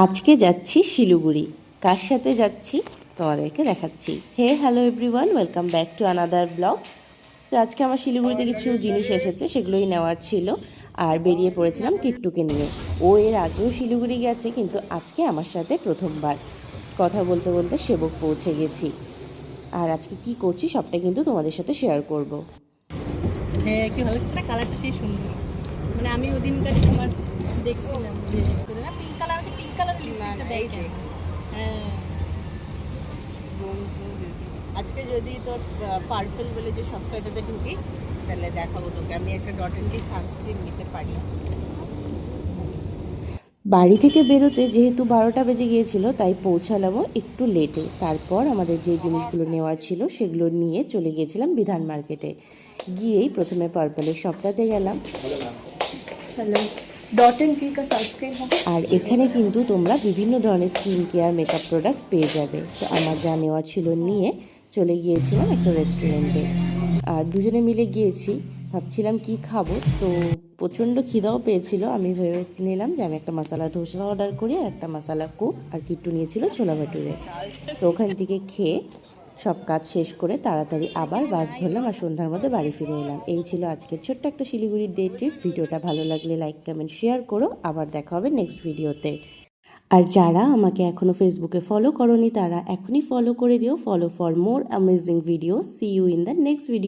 আজকে যাচ্ছি শিলিগুড়ি। কার সাথে যাচ্ছি তোমাদেরকে দেখাচ্ছি। Hello everyone, welcome back to another blog. তো আজকে আমার শিলিগুড়িতে কিছু জিনিস এসেছে, সেগুলোই নেওয়ার ছিল। আর বেরিয়ে পড়েছিলাম কিট্টুকে নিয়ে। ও এর আগেও শিলিগুড়ি গেছে, কিন্তু আজকে আমার সাথে প্রথমবার। কথা বলতে বলতে সেবক পৌঁছে গেছি। আর আজকে কি করছি সবটা কিন্তু তোমাদের সাথে শেয়ার করব। হ্যাঁ, কি ভালো লাগছে না, কালারটা সেই সুন্দর। মানে আমি ওদিনকার তোমার দেখছিলাম যে পিঙ্ক কালার আছে, পিঙ্ক কালারের লিপস্টিকটা দেয় যে। হ্যাঁ, আজকে যদি তোর পার্পল বলে যে সফটওয়্যারটাতে ঢুকি, তাহলে দেখাবো তোকে আমি একটা ডট এন্ড কি সানস্ক্রিন নিতে পারি। বাড়ি থেকে বেরোতে যেহেতু 12টা বেজে গিয়েছিল, তাই পৌঁছালামও একটু লেটে। তারপর আমাদের যে জিনিসগুলো নেওয়ার ছিল সেগুলো নিয়ে চলে গিয়েছিলাম বিধান মার্কেটে। গিয়েই প্রথমে পার্পলের শপটাতে গেলাম। হ্যালো, ডট এন্ড কি সানস্ক্রিন হবে। আর এখানে কিন্তু তোমরা বিভিন্ন ধরনের স্কিন কেয়ার মেকআপ প্রোডাক্ট পেয়ে যাবে। তো আমার যা নেওয়ার ছিল নিয়ে চলে গিয়েছিলাম একটা রেস্টুরেন্টে। আর দুজনে মিলে গিয়েছি, ভাবছিলাম কি খাবো। তো প্রচণ্ড খিদাও পেয়েছিল। আমি ভেবে নিলাম যে আমি একটা মশলা ধোসা অর্ডার করি আর একটা মশলা কুক, আর কিট্টু নিয়েছিল ছোলা ভাটুরে। তো ওখান থেকে খেয়ে সব কাজ শেষ করে তাড়াতাড়ি আবার বাস ধরলাম আর সন্ধ্যার মধ্যে বাড়ি ফিরে এলাম। এই ছিল আজকের ছোট্ট একটা শিলিগুড়ির ডে ট্রিপ। ভিডিওটা ভালো লাগলে লাইক কমেন্ট শেয়ার করো। আবার দেখা হবে নেক্সট ভিডিওতে। আর যারা আমাকে এখনও ফেসবুকে ফলো করোনি, তারা এখনই ফলো করে দিও। Follow for more amazing video. See you in the next video.